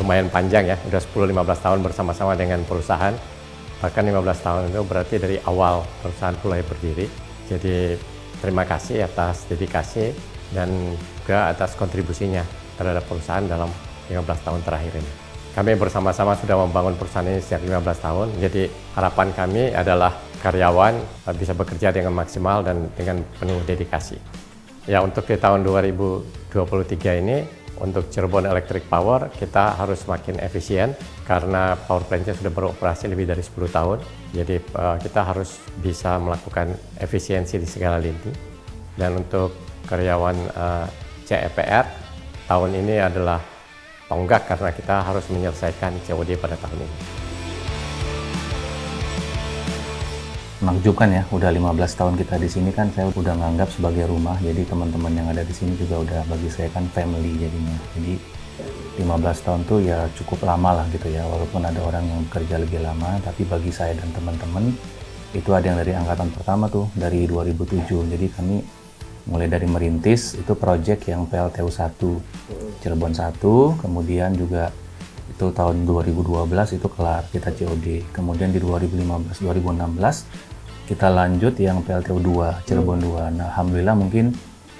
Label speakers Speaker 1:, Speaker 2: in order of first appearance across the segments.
Speaker 1: lumayan panjang ya, udah 10-15 tahun bersama-sama dengan perusahaan. Bahkan 15 tahun itu berarti dari awal perusahaan mulai berdiri. Jadi terima kasih atas dedikasi dan juga atas kontribusinya terhadap perusahaan dalam 15 tahun terakhir ini. Kami bersama-sama sudah membangun perusahaan ini sejak 15 tahun, jadi harapan kami adalah karyawan bisa bekerja dengan maksimal dan dengan penuh dedikasi. Ya, untuk di tahun 2023 ini, untuk Cirebon Electric Power, kita harus semakin efisien karena power plant-nya sudah beroperasi lebih dari 10 tahun. Jadi kita harus bisa melakukan efisiensi di segala lini. Dan untuk karyawan CEPR, tahun ini adalah tonggak karena kita harus menyelesaikan COD pada tahun ini.
Speaker 2: Menakjubkan ya, udah 15 tahun kita di sini kan saya udah nganggap sebagai rumah. Jadi teman-teman yang ada di sini juga udah bagi saya kan family jadinya. Jadi 15 tahun tuh ya cukup lama lah gitu ya. Walaupun ada orang yang bekerja lebih lama, tapi bagi saya dan teman-teman itu ada yang dari angkatan pertama tuh dari 2007. Jadi kami mulai dari merintis itu project yang PLTU 1 Cirebon 1, kemudian juga itu tahun 2012 itu kelar kita COD. Kemudian di 2015-2016 kita lanjut yang PLTU 2 Cirebon 2. Nah, alhamdulillah mungkin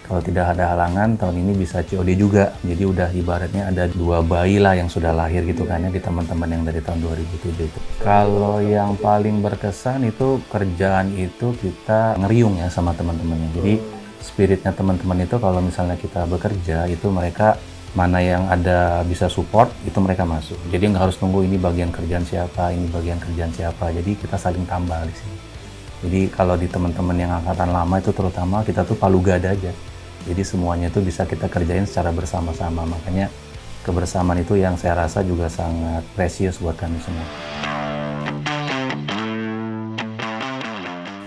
Speaker 2: kalau tidak ada halangan tahun ini bisa COD juga. Jadi udah ibaratnya ada 2 bayi lah yang sudah lahir gitu kan ya di teman-teman yang dari tahun 2007 itu. Kalau yang paling berkesan itu kerjaan itu kita ngeriung ya sama teman-temannya. Jadi spiritnya teman-teman itu kalau misalnya kita bekerja itu mereka mana yang ada bisa support itu mereka masuk. Jadi nggak harus tunggu ini bagian kerjaan siapa, ini bagian kerjaan siapa. Jadi kita saling tambah di sini. Jadi kalau di teman-teman yang angkatan lama itu terutama kita tuh palu gada aja. Jadi semuanya itu bisa kita kerjain secara bersama-sama. Makanya kebersamaan itu yang saya rasa juga sangat precious buat kami semua.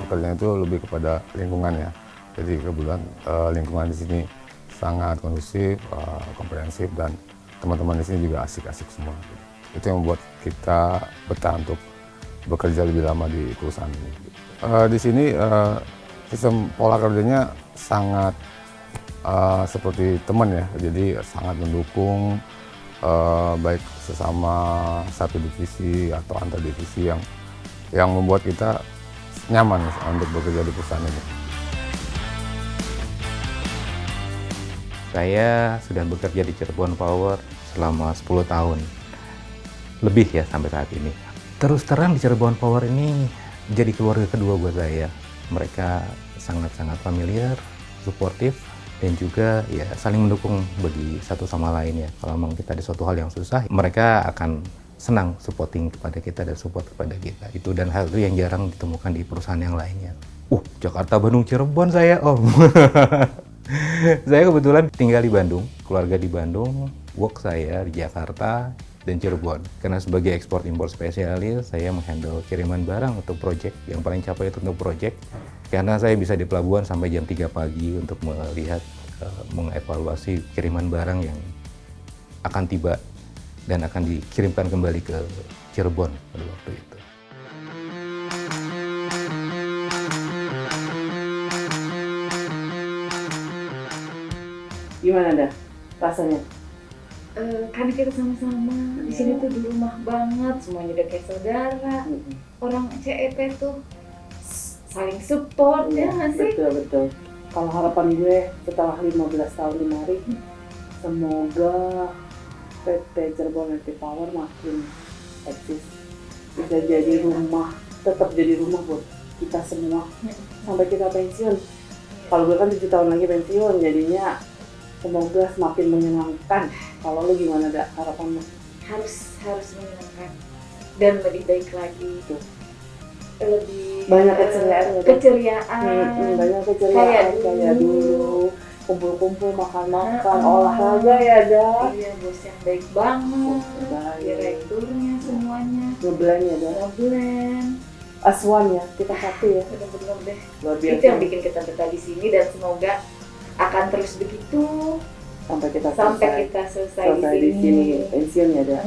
Speaker 3: Pekerjaan itu lebih kepada lingkungan ya. Jadi kebetulan lingkungan di sini sangat kondusif, komprehensif, dan teman-teman di sini juga asik-asik semua. Itu yang membuat kita betah untuk bekerja lebih lama di perusahaan ini. Di sini sistem pola kerjanya sangat seperti teman ya, jadi sangat mendukung baik sesama satu divisi atau antar divisi yang membuat kita nyaman untuk bekerja di perusahaan ini.
Speaker 2: Saya sudah bekerja di Cirebon Power selama 10 tahun. Lebih ya sampai saat ini. Terus terang di Cirebon Power ini jadi keluarga kedua buat saya. Mereka sangat-sangat familiar, suportif, dan juga ya saling mendukung bagi satu sama lain ya. Kalau memang kita ada suatu hal yang susah, mereka akan senang supporting kepada kita dan support kepada kita. Itu dan hal itu yang jarang ditemukan di perusahaan yang lainnya. Jakarta, Bandung, Cirebon saya om. Saya kebetulan tinggal di Bandung, keluarga di Bandung, work saya di Jakarta dan Cirebon. Karena sebagai ekspor impor spesialis, saya menghandle kiriman barang untuk project. Yang paling capek itu untuk project, karena saya bisa di pelabuhan sampai jam 3 pagi untuk melihat, mengevaluasi kiriman barang yang akan tiba dan akan dikirimkan kembali ke Cirebon pada waktu itu.
Speaker 4: Gimana dah rasanya?
Speaker 5: Karena kita sama-sama di sini tuh di rumah banget, semuanya udah kayak saudara. Orang CEP tuh saling support ya nggak sih?
Speaker 4: Betul. Kalau harapan gue setelah 15 tahun di mari, semoga PT Cirebon Electric Power makin eksis, bisa jadi rumah, tetap jadi rumah buat kita semua sampai kita pensiun. Kalau gue kan 7 tahun lagi pensiun, jadinya semoga semakin menyenangkan. Kalau lu gimana dah harapanmu?
Speaker 5: Harus menyenangkan dan lebih baik lagi itu. Lebih
Speaker 4: Banyak keceriaan. Banyak keceriaan kayak dulu. Kumpul-kumpul, makan-makan, olahraga ya dah.
Speaker 5: Iya, bos yang baik banget. Direkturnya semuanya.
Speaker 4: Ngeblend ya dah.
Speaker 5: Ngeblend.
Speaker 4: Aswan ya, kita satu ya.
Speaker 5: Bener-bener deh.
Speaker 4: Luar biasa.
Speaker 5: Itu yang bikin kita betah di sini dan semoga akan terus begitu
Speaker 4: sampai kita
Speaker 5: selesai
Speaker 4: di sini pensiun ya dah.